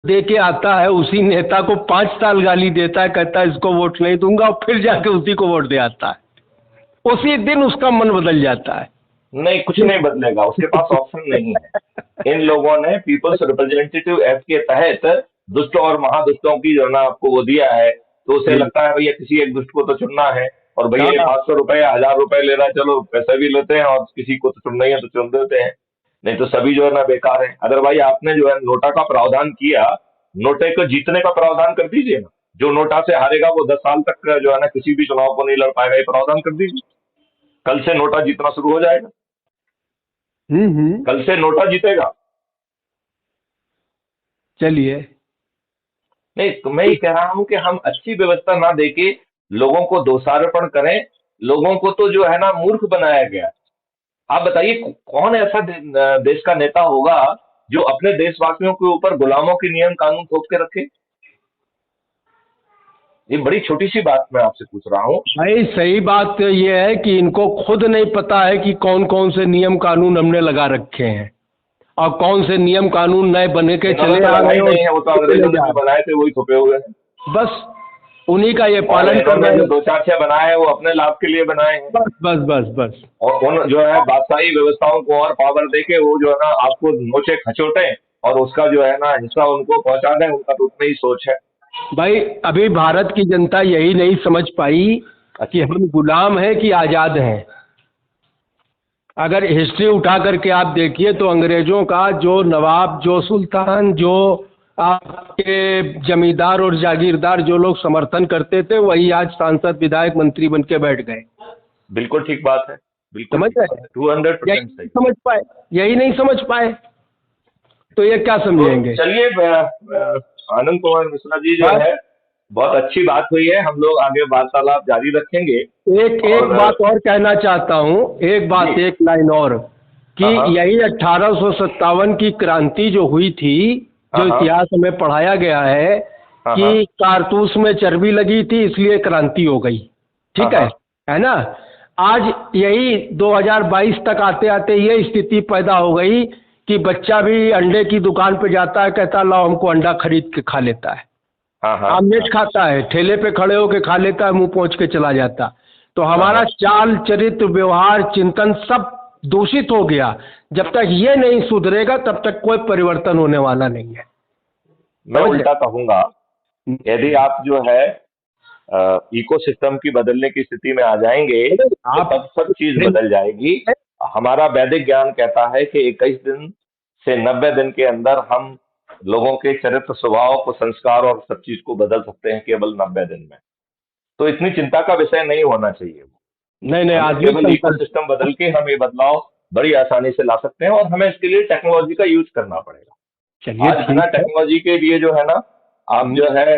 दे के आता है उसी नेता को 5 साल गाली देता है, कहता है इसको वोट नहीं दूंगा, और फिर जाके उसी को वोट दे आता है। उसी दिन उसका मन बदल जाता है। नहीं, कुछ नहीं बदलेगा, उसके पास ऑप्शन नहीं है। इन लोगों ने पीपल्स रिप्रेजेंटेटिव एक्ट के तहत दुष्ट और महादुष्टों की जो है ना आपको वो दिया है, तो उसे जी। लगता है भैया किसी एक दुष्ट को तो चुनना है, और भैया ये हाँ। 500 रुपए 1000 रुपए ले रहा है, चलो पैसे भी लेते हैं और किसी को तो चुनना ही है तो चुन देते हैं। नहीं तो सभी जो है ना बेकार है। अगर भाई आपने जो है नोटा का प्रावधान किया, नोटे को जीतने का प्रावधान कर दीजिए ना। जो नोटा से हारेगा वो 10 साल तक जो है ना किसी भी चुनाव को नहीं लड़ पाएगा, ये प्रावधान कर दीजिए। कल से नोटा जीतना शुरू हो जाएगा। हम्म। कल से नोटा जीतेगा। चलिए। नहीं, तो मैं ये कह रहा हूं कि हम अच्छी व्यवस्था ना देके लोगों को दोषारोपण करें। लोगों को तो जो है ना मूर्ख बनाया गया है। आप बताइए कौन ऐसा देश का नेता होगा जो अपने देशवासियों के ऊपर गुलामों के नियम कानून थोप के रखे। ये बड़ी छोटी सी बात मैं आपसे पूछ रहा हूँ। भाई सही बात तो ये है कि इनको खुद नहीं पता है कि कौन कौन से नियम कानून हमने लगा रखे हैं, और कौन से नियम कानून नए बने के इन्होंने चले तो आ लगा रहे ही हैं और नहीं है, वो तो चले अंग्रेजों ने जा जो रहे बनाए थे वही थोपे हुए हैं। हैं। बस उन्हीं का ये और पालन कर इन्होंने रहे जो हैं। दो चार छह बनाए हैं वो अपने लाभ के लिए बनाए हैं। बस बस बस बस। और उन जो है बादशाही व्यवस्थाओं को और पावर देके वो जो है ना आपको नोचे खचोटे और उसका जो है ना हिस्सा उनको पहुंचा दें, उनका तो उतना ही सोच है। भाई अभी भारत की जनता यही नहीं समझ पाई कि अच्छा। हम गुलाम हैं कि आज़ाद हैं। अगर हिस्ट्री उठा करके आप देखिए तो अंग्रेजों का जो नवाब, जो सुल्तान, जो आपके जमींदार और जागीरदार जो लोग समर्थन करते थे, वही आज सांसद विधायक मंत्री बन के बैठ गए। बिल्कुल ठीक बात है। बिल्कुल समझ ठीक बात रहे है, हैं? यही 200% नहीं सही। समझ पाए, यही नहीं समझ पाए, तो ये क्या तो समझेंगे। चलिए, आनंद कुमार मिश्रा जी जो बस है, बहुत अच्छी बात हुई है। हम लोग आगे वार्तालाप जारी रखेंगे। एक एक और बात और कहना चाहता हूँ, एक जी। बात, एक लाइन और, कि हाँ हाँ यही 1857 की क्रांति जो हुई थी, हाँ जो हाँ इतिहास में पढ़ाया गया है हाँ हाँ कि कारतूस में चर्बी लगी थी इसलिए क्रांति हो गई। हाँ ठीक हाँ है ना। आज यही 2022 तक आते आते ये स्थिति पैदा हो गई कि बच्चा भी अंडे की दुकान पे जाता है, कहता लाओ हमको अंडा खरीद के खा लेता है, हाँ हाँ हाँ। आमलेट खाता है, ठेले पे खड़े होके खा लेता है, मुंह पहुंच के चला जाता। तो हाँ हमारा हाँ। चाल चरित्र व्यवहार चिंतन सब दूषित हो गया। जब तक ये नहीं सुधरेगा तब तक कोई परिवर्तन होने वाला नहीं है। मैं समझ उल्टा कहूंगा, रहे यदि आप जो है इकोसिस्टम की बदलने की स्थिति में आ जाएंगे तो आप। तब सब चीज बदल जाएगी। हमारा वैदिक ज्ञान कहता है कि 21 दिन से 90 दिन के अंदर हम लोगों के चरित्र स्वभाव को, संस्कार और सब चीज को बदल सकते हैं, केवल 90 दिन में। तो इतनी चिंता का विषय नहीं होना चाहिए वो। नहीं नहीं, हमें आदमी केवल संकल्प। इकोसिस्टम बदल के हम ये बदलाव बड़ी आसानी से ला सकते हैं, और हमें इसके लिए टेक्नोलॉजी का यूज करना पड़ेगा। चलिए आज बिना ठीक है। टेक्नोलॉजी के लिए जो है ना आप हम्म। जो है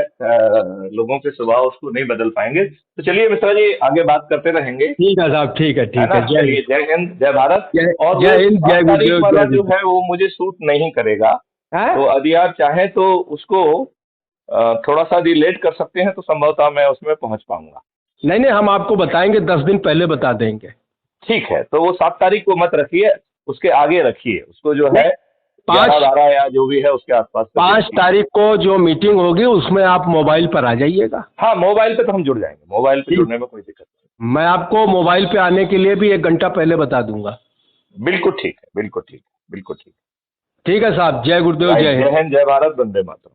लोगों के स्वभाव उसको नहीं बदल पाएंगे। तो चलिए मिश्रा जी, आगे बात करते रहेंगे, ठीक है साहब, ठीक है, है ठीक ना। है। जय हिंद। चलिए, जय हिंद, जय भारत। जय और वो जय हिंद, 7 जय तारीख गुरुदेव, वाला जय जो गुरुदेव। है वो मुझे सूट नहीं करेगा। हैं? तो यदि आप चाहें तो उसको थोड़ा सा यदि लेट कर सकते हैं तो संभवतः मैं उसमें पहुंच पाऊंगा। नहीं नहीं, हम आपको बताएंगे, 10 दिन पहले बता देंगे। ठीक है, तो वो 7 तारीख को मत रखिए, उसके आगे रखिए उसको, जो नहीं, है 11 पाँच 12 या जो भी है उसके आसपास का डेट 5 कीजिए। तारीख को जो मीटिंग होगी उसमें आप मोबाइल पर आ जाइएगा। हाँ, मोबाइल पे तो हम जुड़ जाएंगे, मोबाइल पे ठीक। जुड़ने में कोई दिक्कत मैं आपको मोबाइल पे आने के लिए भी 1 घंटा पहले बता दूंगा। नहीं। बिल्कुल ठीक है, बिल्कुल ठीक है, बिल्कुल ठीक ठीक है साहब, जय है। गुरुदेव, राइट, जय हिंद। जय हिंद, जय भारत, वंदे मातरम।